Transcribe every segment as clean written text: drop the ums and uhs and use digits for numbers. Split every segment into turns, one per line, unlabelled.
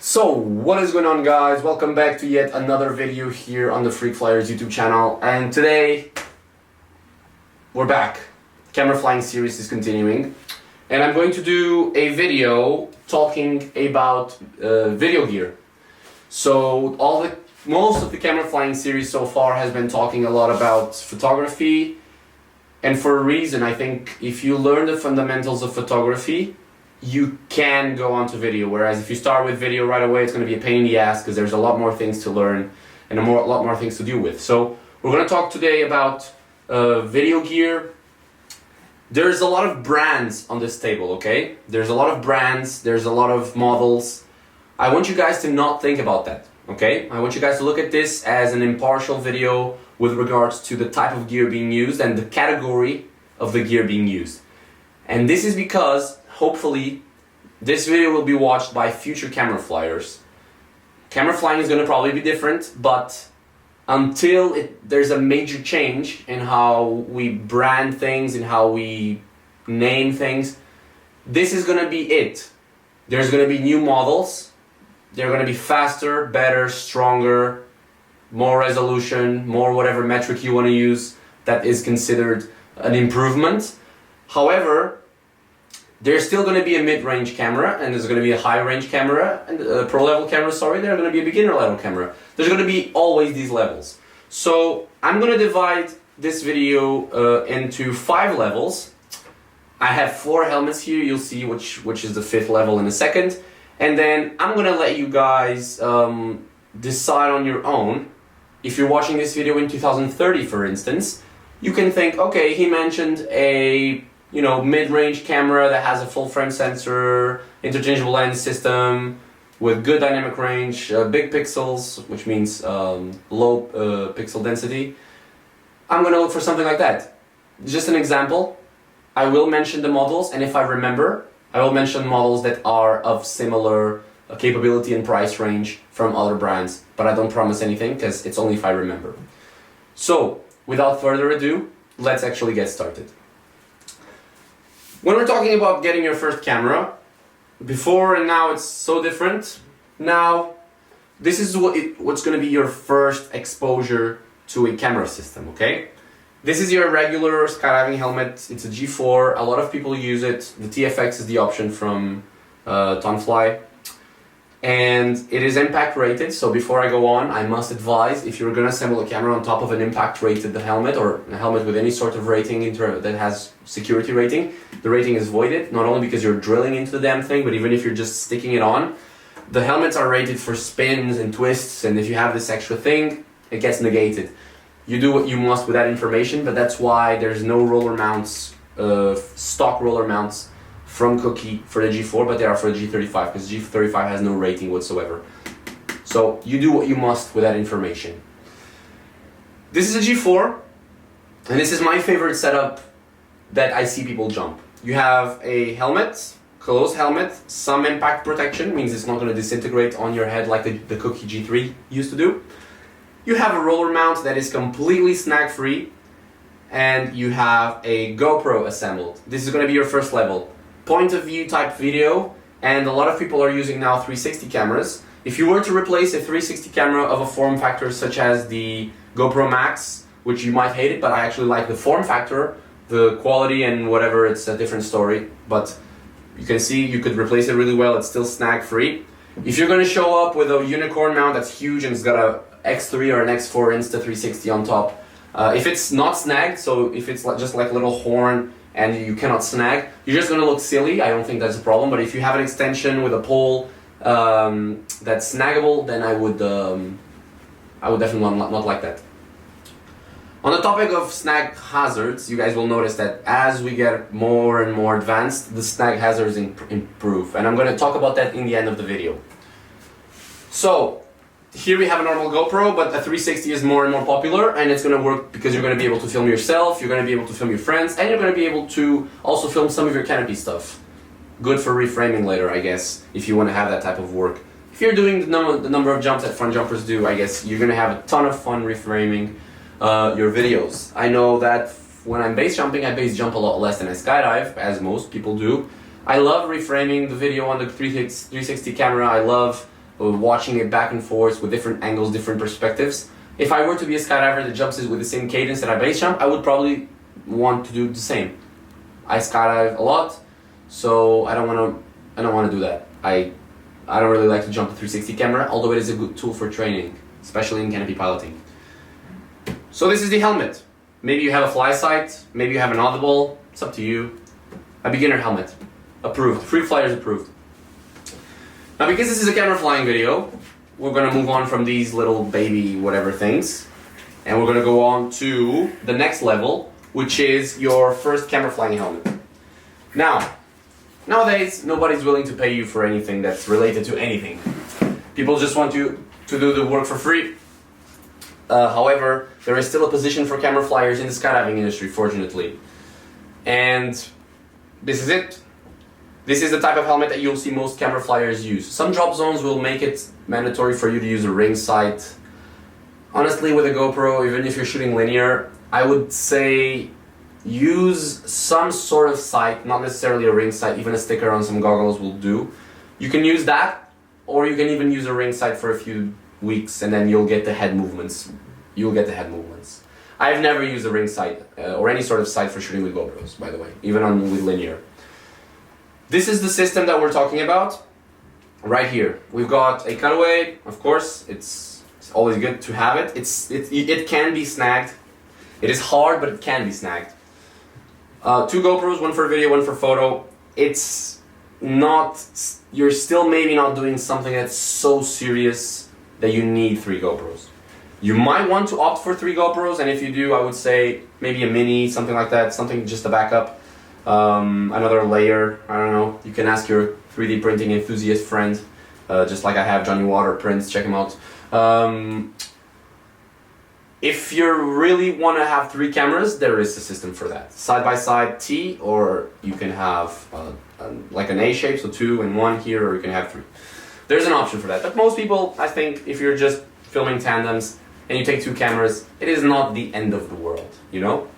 So, what is going on, guys? Welcome back to yet another video here on the Freak Flyers YouTube channel. And today, we're back. Camera flying series is continuing. And I'm going to do a video talking about video gear. So, most of the camera flying series so far has been talking a lot about photography. And for a reason, I think if you learn the fundamentals of photography, you can go on to video, whereas if you start with video right away, it's going to be a pain in the ass because there's a lot more things to learn and a lot more things to deal with. So we're going to talk today about video gear. There's a lot of brands on this table, okay? There's a lot of brands, there's a lot of models. I want you guys to not think about that, okay? I want you guys to look at this as an impartial video with regards to the type of gear being used and the category of the gear being used. And this is because hopefully this video will be watched by future camera flyers. Camera flying is going to probably be different, but until there's a major change in how we brand things and how we name things, this is going to be it. There's going to be new models. They're going to be faster, better, stronger, more resolution, more whatever metric you want to use that is considered an improvement. However, there's still going to be a mid-range camera, and there's going to be a high-range camera, and a pro-level camera, sorry, there's going to be a beginner-level camera. There's going to be always these levels. So I'm going to divide this video into 5 levels. I have 4 helmets here, you'll see which is the 5th level in a second. And then I'm going to let you guys decide on your own. If you're watching this video in 2030, for instance, you can think, okay, he mentioned a mid-range camera that has a full-frame sensor, interchangeable lens system with good dynamic range, big pixels, which means low pixel density. I'm going to look for something like that. Just an example, I will mention the models, and if I remember, I will mention models that are of similar capability and price range from other brands, but I don't promise anything because it's only if I remember. So, without further ado, let's actually get started. When we're talking about getting your first camera, before and now it's so different. Now, this is what's going to be your first exposure to a camera system, okay? This is your regular skydiving helmet. It's a G4. A lot of people use it. The TFX is the option from Tonfly. And it is impact rated, so before I go on, I must advise, if you're going to assemble a camera on top of an impact rated helmet, or a helmet with any sort of rating that has security rating, the rating is voided, not only because you're drilling into the damn thing, but even if you're just sticking it on. The helmets are rated for spins and twists, and if you have this extra thing, it gets negated. You do what you must with that information, but that's why there's no roller mounts, stock roller mounts from Cookie for the G4, but they are for the G35, because G35 has no rating whatsoever. So you do what you must with that information. This is a G4, and this is my favorite setup that I see people jump. You have a helmet, closed helmet, some impact protection, means it's not going to disintegrate on your head like the Cookie G3 used to do. You have a roller mount that is completely snag free, and you have a GoPro assembled. This is going to be your first level. Point of view type video, and a lot of people are using now 360 cameras. If you were to replace a 360 camera of a form factor such as the GoPro Max, which you might hate it, but I actually like the form factor, the quality and whatever, it's a different story, but you can see you could replace it really well. It's still snag free. If you're going to show up with a unicorn mount that's huge and it's got a X3 or an X4 Insta360 on top, if it's not snagged, so if it's just like a little horn and you cannot snag, you're just going to look silly. I don't think that's a problem, but if you have an extension with a pole that's snaggable, then I would definitely not like that. On the topic of snag hazards, you guys will notice that as we get more and more advanced, the snag hazards improve, and I'm going to talk about that in the end of the video. So, here we have a normal GoPro, but a 360 is more and more popular, and it's going to work because you're going to be able to film yourself, you're going to be able to film your friends, and you're going to be able to also film some of your canopy stuff. Good for reframing later, I guess, if you want to have that type of work. If you're doing the number of jumps that front jumpers do, I guess you're going to have a ton of fun reframing your videos. I know that when I'm base jumping, I base jump a lot less than I skydive, as most people do. I love reframing the video on the 360 camera. I love watching it back and forth with different angles, different perspectives. If I were to be a skydiver that jumps with the same cadence that I base jump, I would probably want to do the same. I skydive a lot, so I don't want to do that. I don't really like to jump a 360 camera, although it is a good tool for training, especially in canopy piloting. So this is the helmet. Maybe you have a fly sight, maybe you have an audible, it's up to you. A beginner helmet, approved, Free Flyers approved. Now because this is a camera flying video, we're gonna move on from these little baby whatever things, and we're gonna go on to the next level, which is your first camera flying helmet. Now, nowadays, nobody's willing to pay you for anything that's related to anything. People just want you to do the work for free. However, there is still a position for camera flyers in the skydiving industry, fortunately. And this is it. This is the type of helmet that you'll see most camera flyers use. Some drop zones will make it mandatory for you to use a ring sight. Honestly, with a GoPro, even if you're shooting linear, I would say use some sort of sight, not necessarily a ring sight, even a sticker on some goggles will do. You can use that, or you can even use a ring sight for a few weeks and then you'll get the head movements. I've never used a ring sight or any sort of sight for shooting with GoPros, by the way, even with linear. This is the system that we're talking about right here. We've got a cutaway, of course, it's always good to have it. It can be snagged. It is hard, but it can be snagged. 2 GoPros, one for video, one for photo. It's not, you're still maybe not doing something that's so serious that you need 3 GoPros. You might want to opt for 3 GoPros, and if you do, I would say maybe a mini, something like that, something just to back up. Another layer, I don't know. You can ask your 3D printing enthusiast friend, just like I have Johnny Water Prints, check him out. If you really want to have 3 cameras, there is a system for that. Side-by-side T, or you can have like an A shape, so 2 and 1 here, or you can have 3. There's an option for that, but most people, I think, if you're just filming tandems and you take 2 cameras, it is not the end of the world, you know?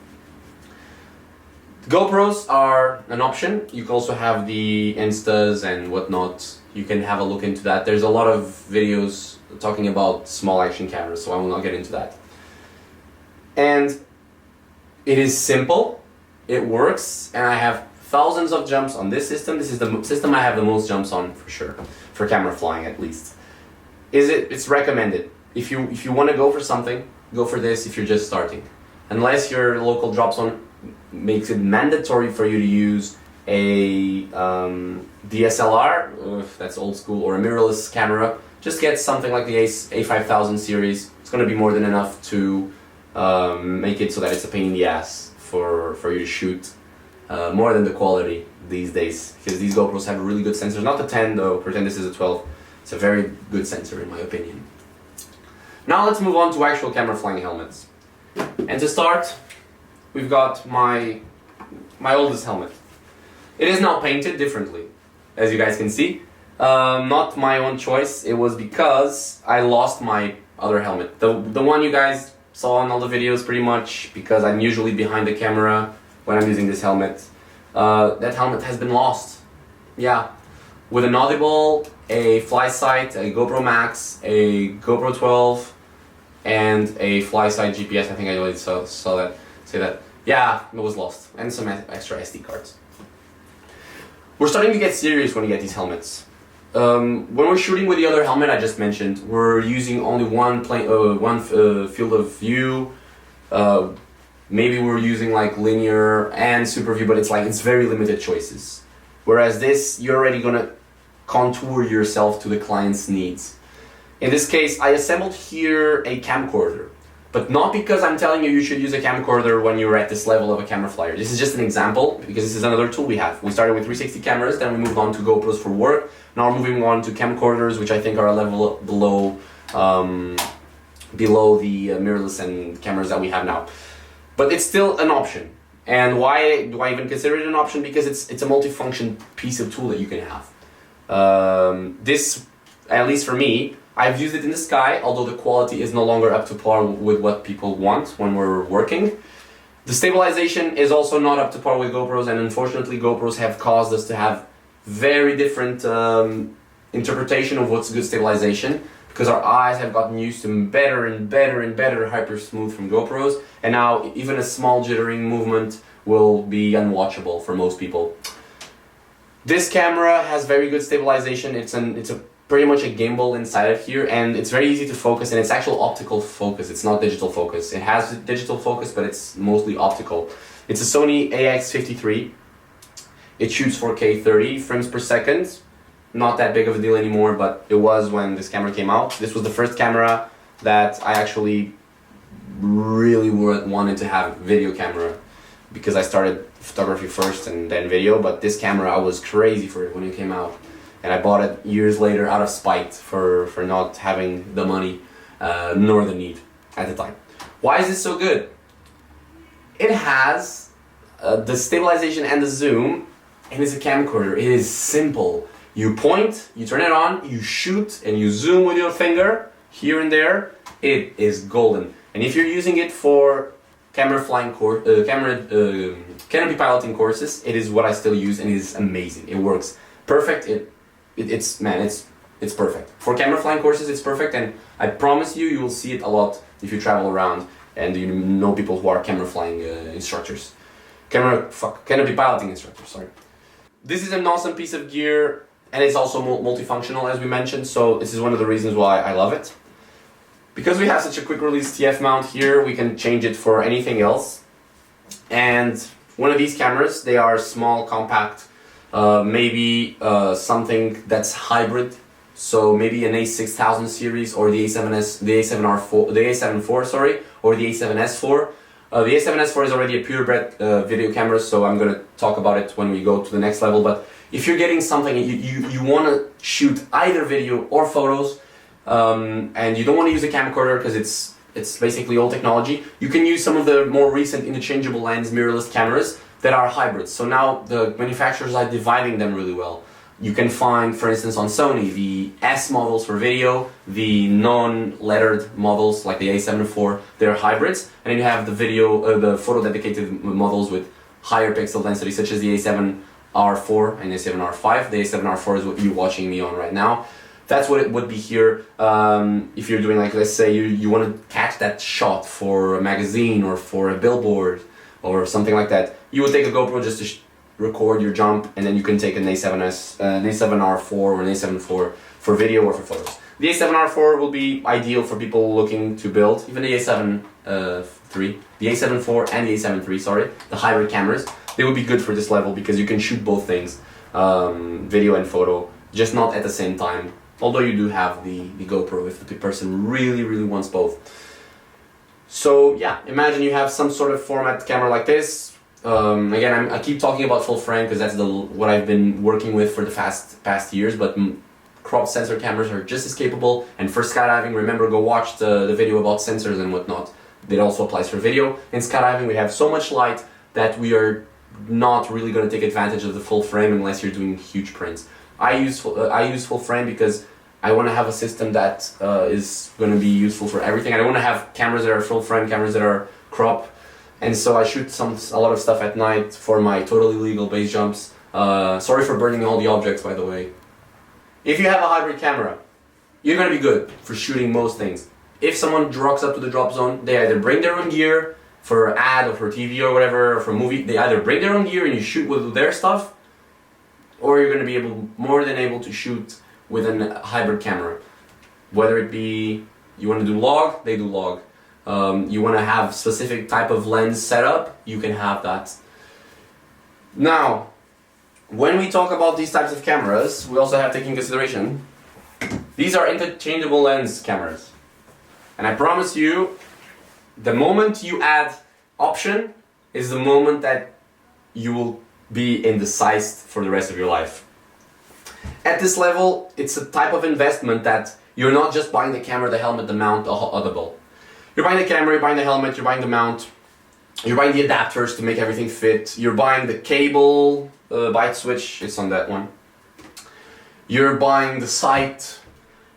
GoPros are an option. You can also have the Instas and whatnot. You can have a look into that. There's a lot of videos talking about small action cameras, so I will not get into that. And it is simple, it works, and I have thousands of jumps on this system. This is the system I have the most jumps on for sure, for camera flying at least. It's recommended. If you want to go for something, go for this if you're just starting. Unless your local drop zone makes it mandatory for you to use a DSLR, that's old school, or a mirrorless camera, just get something like the A5000 series. It's going to be more than enough to make it so that it's a pain in the ass for you to shoot. More than the quality these days, because these GoPros have really good sensors. Not the 10 though, pretend this is a 12. It's a very good sensor in my opinion. Now let's move on to actual camera flying helmets. And to start, we've got my oldest helmet. It is now painted differently, as you guys can see. Not my own choice, it was because I lost my other helmet. The one you guys saw in all the videos pretty much, because I'm usually behind the camera when I'm using this helmet. That helmet has been lost. Yeah. With an audible, a fly sight, a GoPro Max, a GoPro 12, and a fly sight GPS. I think I already say that. Yeah, it was lost. And some extra SD cards. We're starting to get serious when we get these helmets. When we're shooting with the other helmet I just mentioned, we're using only one field of view. Maybe we're using like linear and super view, but it's very limited choices. Whereas this, you're already gonna contour yourself to the client's needs. In this case, I assembled here a camcorder, but not because I'm telling you should use a camcorder when you're at this level of a camera flyer. This is just an example, because this is another tool we have. We started with 360 cameras, then we moved on to GoPros for work. Now we're moving on to camcorders, which I think are a level below the mirrorless and cameras that we have now. But it's still an option. And why do I even consider it an option? Because it's a multifunction piece of tool that you can have. This, at least for me, I've used it in the sky, although the quality is no longer up to par with what people want when we're working. The stabilization is also not up to par with GoPros, and unfortunately GoPros have caused us to have very different interpretation of what's good stabilization, because our eyes have gotten used to better and better and better hyper smooth from GoPros, and now even a small jittering movement will be unwatchable for most people. This camera has very good stabilization. It's a pretty much a gimbal inside of here, and it's very easy to focus, and it's actual optical focus. It's not digital focus. It has digital focus, but it's mostly optical. It's a Sony AX53. It shoots 4K 30 frames per second. Not that big of a deal anymore, but it was when this camera came out. This was the first camera that I actually really wanted to have video camera, because I started photography first and then video, but this camera, I was crazy for it when it came out. And I bought it years later out of spite for not having the money nor the need at the time. Why is this so good? It has the stabilization and the zoom, and it's a camcorder. It is simple. You point, you turn it on, you shoot, and you zoom with your finger here and there. It is golden. And if you're using it for canopy piloting courses, it is what I still use, and it is amazing. It works perfect. It's perfect. For camera flying courses, it's perfect, and I promise you, you will see it a lot if you travel around and you know people who are camera flying instructors. Canopy piloting instructors, sorry. This is an awesome piece of gear, and it's also multifunctional, as we mentioned, so this is one of the reasons why I love it. Because we have such a quick release TF mount here, we can change it for anything else. And one of these cameras, they are small, compact, maybe something that's hybrid. So maybe an A6000 series, or the A7R4, the A7 sorry, or the A7S4. The A7S4 is already a purebred video camera, so I'm gonna talk about it when we go to the next level. But if you're getting something, you want to shoot either video or photos, and you don't want to use a camcorder because it's basically old technology, you can use some of the more recent interchangeable lens mirrorless cameras that are hybrids. So now the manufacturers are dividing them really well. You can find, for instance, on Sony, the S models for video, the non-lettered models like the A7 IV, they're hybrids, and then you have the photo dedicated models with higher pixel density, such as the A7R4 and the A7R5. The A7R4 is what you're watching me on right now. That's what it would be here. If you're doing, like, let's say you want to catch that shot for a magazine or for a billboard or something like that, you would take a GoPro just to record your jump, and then you can take an A7R4 or an A7 IV for video or for photos. The A7R4 will be ideal for people looking to build, even the A7 III, the A7 IV and the A7 III, sorry, the hybrid cameras. They would be good for this level because you can shoot both things, video and photo, just not at the same time. Although you do have the GoPro if the person really, really wants both. So yeah, imagine you have some sort of format camera like this. Again, I keep talking about full frame because that's what I've been working with for the past years, but crop sensor cameras are just as capable. And for skydiving, remember, go watch the video about sensors and whatnot. It also applies for video. In skydiving, we have so much light that we are not really going to take advantage of the full frame unless you're doing huge prints. I use full frame because I want to have a system that is going to be useful for everything. I don't want to have cameras that are full frame, cameras that are crop. And so I shoot a lot of stuff at night for my totally legal base jumps. Sorry for burning all the objects, by the way. If you have a hybrid camera, you're going to be good for shooting most things. If someone rocks up to the drop zone, they either bring their own gear for an ad or for TV or whatever, or for a movie. They either bring their own gear and you shoot with their stuff, or you're going to be more than able to shoot with a hybrid camera. Whether it be you want to do log, they do log. You want to have specific type of lens setup, you can have that. Now, when we talk about these types of cameras, we also have to take into consideration, these are interchangeable lens cameras. And I promise you, the moment you add option is the moment that you will be indecised for the rest of your life. At this level, it's a type of investment that you're not just buying the camera, the helmet, the mount, the ball. You're buying the camera, you're buying the helmet, you're buying the mount, you're buying the adapters to make everything fit, you're buying the cable, byte switch, it's on that one. You're buying the sight,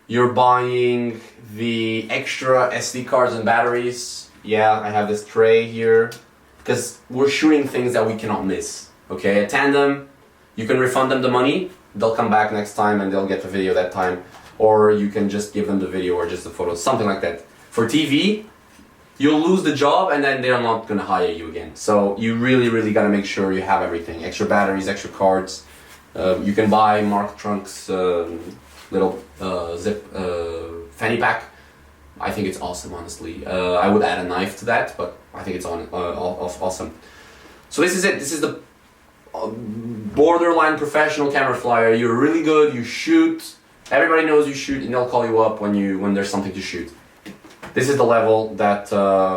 you're buying the extra SD cards and batteries. Yeah, I have this tray here, because we're shooting things that we cannot miss. Okay, a tandem, you can refund them the money, they'll come back next time and they'll get the video that time. Or you can just give them the video or just the photos, something like that. For TV, you'll lose the job and then they're not gonna hire you again. So you really gotta make sure you have everything. Extra batteries, extra cards. You can buy Mark Trunk's little zip fanny pack. I think it's awesome, honestly. I would add a knife to that, but I think it's awesome. So this is it. This is the borderline professional camera flyer. You're really good, you shoot. Everybody knows you shoot and they'll call you up when there's something to shoot. This is the level that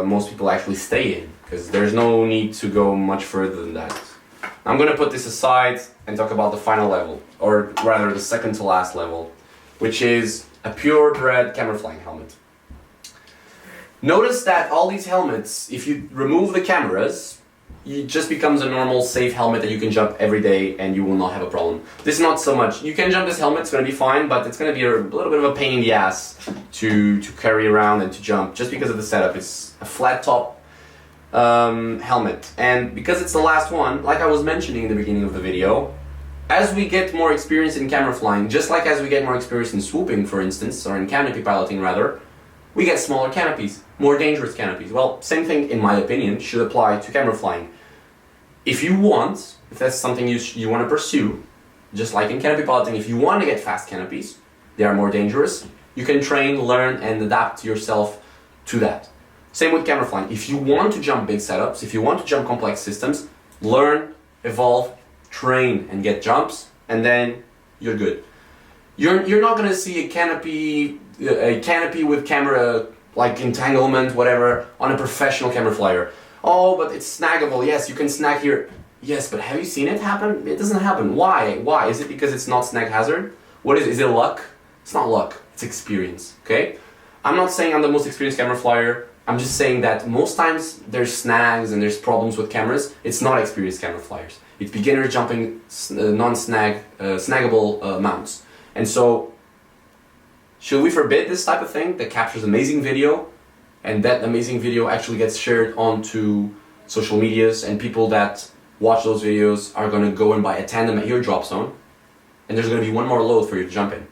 most people actually stay in, because there's no need to go much further than that. I'm gonna put this aside and talk about the final level, or rather the second to last level, which is a purebred camera flying helmet. Notice that all these helmets, if you remove the cameras, it just becomes a normal safe helmet that you can jump every day and you will not have a problem. This is not so much. You can jump this helmet, it's going to be fine, but it's going to be a little bit of a pain in the ass to carry around and to jump, just because of the setup. It's a flat top helmet, and because it's the last one, like I was mentioning in the beginning of the video, as we get more experience in camera flying, just like as we get more experience in swooping, for instance, or in canopy piloting rather, we get smaller canopies, more dangerous canopies. Well, same thing, in my opinion, should apply to camera flying. If you want, if that's something you want to pursue, just like in canopy piloting, if you want to get fast canopies, they are more dangerous, you can train, learn, and adapt yourself to that. Same with camera flying. If you want to jump big setups, if you want to jump complex systems, learn, evolve, train, and get jumps, and then you're good. You're not going to see a canopy with camera, like entanglement, whatever, on a professional camera flyer. Oh, but it's snaggable. Yes, you can snag here. Yes, but have you seen it happen? It doesn't happen. Why? Why? Is it because it's not snag hazard? What is it? Is it luck? It's not luck. It's experience, okay? I'm not saying I'm the most experienced camera flyer. I'm just saying that most times there's snags and there's problems with cameras. It's not experienced camera flyers. It's beginners jumping snaggable mounts. And so, should we forbid this type of thing that captures amazing video, and that amazing video actually gets shared onto social medias, and people that watch those videos are going to go and buy a tandem at your drop zone, and there's going to be one more load for you to jump in?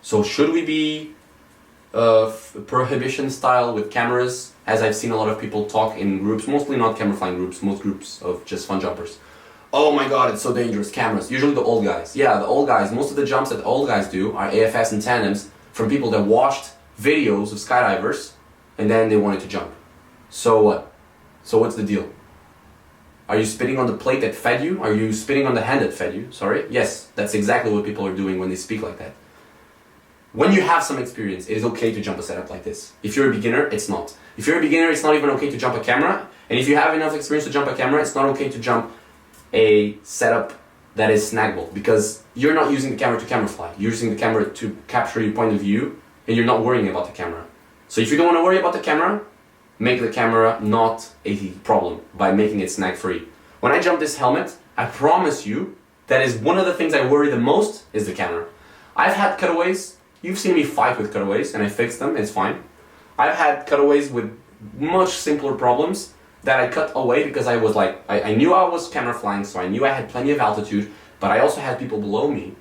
So should we be prohibition style with cameras, as I've seen a lot of people talk in groups, mostly not camera flying groups, most groups of just fun jumpers. Oh my god, it's so dangerous, cameras. Usually the old guys. Yeah, the old guys, most of the jumps that the old guys do are AFS and tandems from people that watched videos of skydivers and then they wanted to jump. So what? So what's the deal? Are you spitting on the plate that fed you? Are you spitting on the hand that fed you? Sorry? Yes, that's exactly what people are doing when they speak like that. When you have some experience, it is okay to jump a setup like this. If you're a beginner, it's not. If you're a beginner, it's not even okay to jump a camera. And if you have enough experience to jump a camera, it's not okay to jump a setup that is snaggable, because you're not using the camera to camera fly. You're using the camera to capture your point of view, and you're not worrying about the camera. So if you don't want to worry about the camera, make the camera not a problem by making it snag free. When I jump this helmet, I promise you, that is one of the things I worry the most is the camera. I've had cutaways. You've seen me fight with cutaways, and I fixed them, it's fine. I've had cutaways with much simpler problems that I cut away because I was like, I knew I was camera flying, so I knew I had plenty of altitude, but I also had people below me.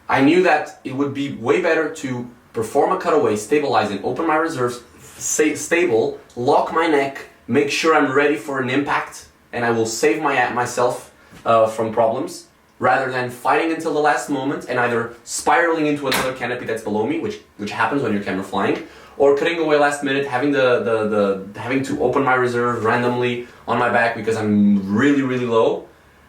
I knew that it would be way better to perform a cutaway, stabilize it, open my reserves, stay stable, lock my neck, make sure I'm ready for an impact, and I will save myself from problems, rather than fighting until the last moment and either spiraling into another canopy that's below me, which happens when you're camera flying, or cutting away last minute, having having to open my reserve randomly on my back because I'm really low,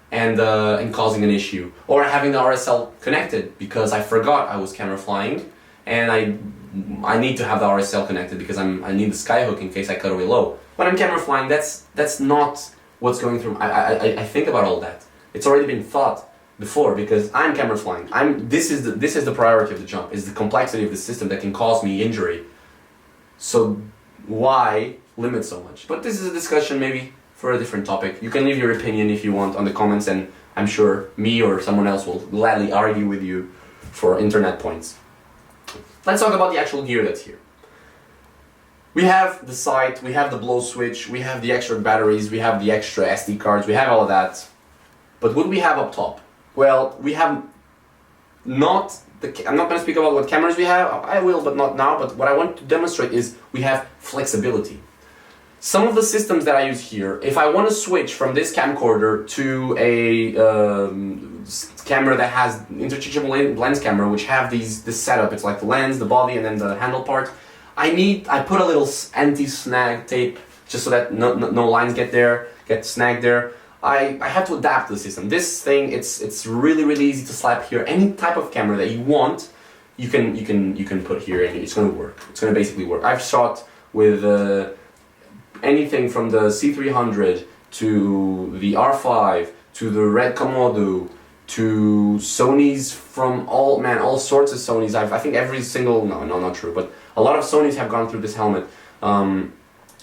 and causing an issue, or having the RSL connected because I forgot I was camera flying, and I need to have the RSL connected because I need the skyhook in case I cut away low. When I'm camera flying, that's not what's going through. I think about all that. It's already been thought before because I'm camera flying. This is the priority of the jump, is the complexity of the system that can cause me injury. So why limit so much? But this is a discussion maybe for a different topic. You can leave your opinion if you want on the comments, and I'm sure me or someone else will gladly argue with you for internet points. Let's talk about the actual gear that's here. We have the sight, we have the blow switch, we have the extra batteries, we have the extra SD cards, we have all of that. But what do we have up top? Well, we have not I'm not going to speak about what cameras we have. I will, but not now. But what I want to demonstrate is we have flexibility. Some of the systems that I use here, if I want to switch from this camcorder to a camera that has interchangeable lens camera, which have this setup, it's like the lens, the body, and then the handle part. I put a little anti-snag tape just so that no lines get snagged there. I have to adapt to the system. This thing, it's really easy to slap here. Any type of camera that you want, you can put here, and it's going to work. It's going to basically work. I've shot with anything from the C300 to the R5 to the Red Komodo to Sony's, from all sorts of Sony's. I think every single, no, not true, but a lot of Sony's have gone through this helmet.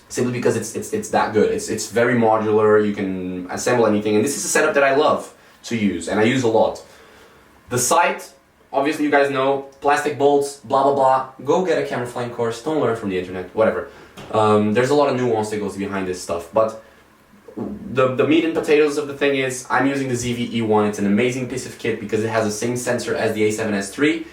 Simply because it's that good. It's very modular. You can assemble anything, and this is a setup that I love to use, and I use a lot. The sight, obviously you guys know, plastic bolts, blah blah blah. Go get a camera flying course. Don't learn from the internet. Whatever. There's a lot of nuance that goes behind this stuff, but the meat and potatoes of the thing is I'm using the ZV-E1. It's an amazing piece of kit because it has the same sensor as the A7S3,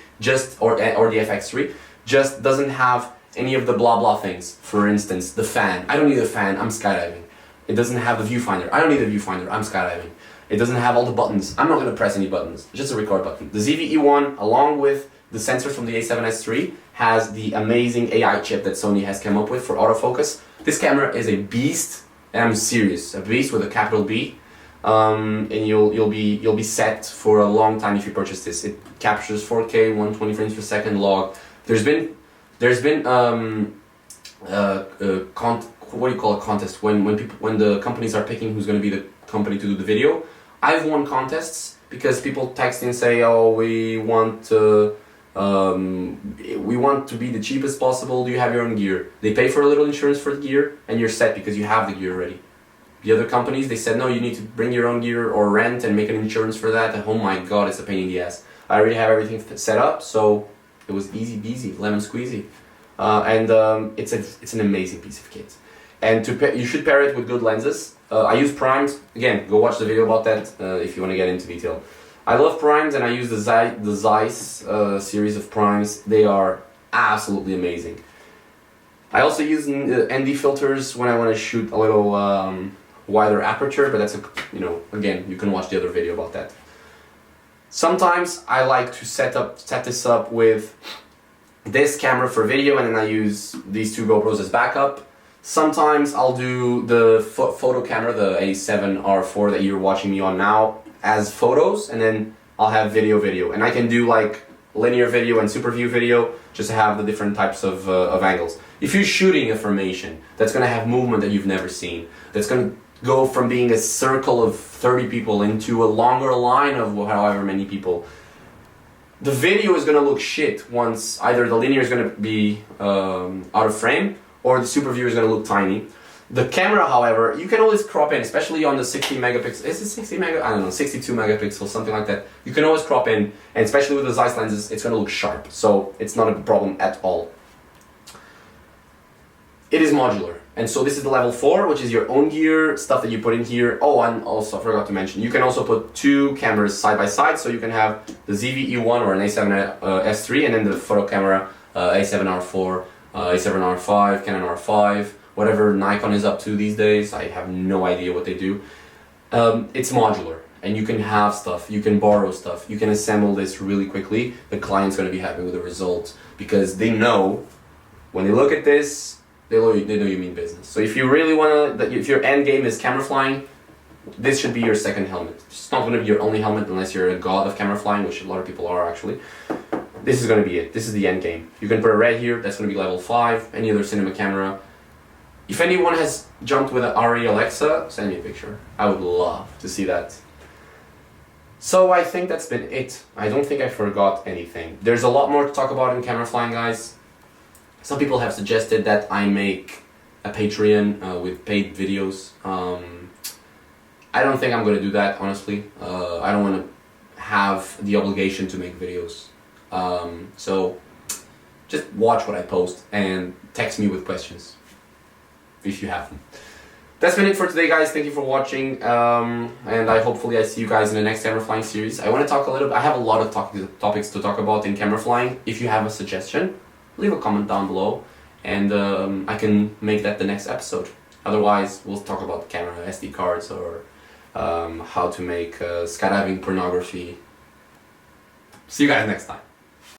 or the FX3, just doesn't have any of the blah blah things. For instance, the fan. I don't need a fan, I'm skydiving. It doesn't have a viewfinder. I don't need a viewfinder, I'm skydiving. It doesn't have all the buttons. I'm not going to press any buttons, just a record button. The ZV-E1, along with the sensors from the A7S3, has the amazing AI chip that Sony has come up with for autofocus. This camera is a beast, and I'm serious, a beast with a capital B. And you'll be set for a long time if you purchase this. It captures 4K, 120 frames per second log. There's been what do you call a contest when the companies are picking who's going to be the company to do the video. I've won contests because people text and say, oh, we want to be the cheapest possible. Do you have your own gear? They pay for a little insurance for the gear, and you're set because you have the gear already. The other companies, they said, no, you need to bring your own gear or rent and make an insurance for that. And oh my god, it's a pain in the ass. I already have everything set up, so it was easy peasy, lemon squeezy. It's an amazing piece of kit. And you should pair it with good lenses. I use primes. Again, go watch the video about that if you want to get into detail. I love primes, and I use the Zeiss series of primes. They are absolutely amazing. I also use ND filters when I want to shoot a little wider aperture, but that's again, you can watch the other video about that. Sometimes I like to set this up with this camera for video, and then I use these two GoPros as backup. Sometimes I'll do the photo camera, the A7R4 that you're watching me on now, as photos, and then I'll have video, and I can do like linear video and super view video just to have the different types of angles. If you're shooting a formation that's going to have movement that you've never seen, that's going to go from being a circle of 30 people into a longer line of however many people, the video is going to look shit once either the linear is going to be out of frame or the super view is going to look tiny. The camera, however, you can always crop in, especially on the 60 megapixels. Is it 60 mega? I don't know, 62 megapixels, something like that. You can always crop in, and especially with the Zeiss lenses, it's going to look sharp. So it's not a problem at all. It is modular. And so this is the level 4, which is your own gear, stuff that you put in here. Oh, and also, I forgot to mention, you can also put two cameras side by side, so you can have the ZV-E1 or an A7S3, and then the photo camera, A7R4, A7R5, Canon R5, whatever Nikon is up to these days. I have no idea what they do. It's modular, and you can have stuff, you can borrow stuff, you can assemble this really quickly. The client's going to be happy with the result, because they know, when they look at this, they know you mean business. So if you really want to, if your end game is camera flying, this should be your second helmet. It's not going to be your only helmet unless you're a god of camera flying, which a lot of people are actually. This is going to be it. This is the end game. You can put a red here, that's going to be level 5, any other cinema camera. If anyone has jumped with an RE Alexa, send me a picture. I would love to see that. So I think that's been it. I don't think I forgot anything. There's a lot more to talk about in camera flying, guys. Some people have suggested that I make a Patreon with paid videos. I don't think I'm going to do that, honestly. I don't want to have the obligation to make videos. So just watch what I post and text me with questions, if you have them. that's been it for today, guys. Thank you for watching, and hopefully I see you guys in the next camera flying series. I want to talk a little. I have a lot of topics to talk about in camera flying. If you have a suggestion, leave a comment down below, and I can make that the next episode. Otherwise, we'll talk about camera SD cards or how to make skydiving pornography. See you guys next time.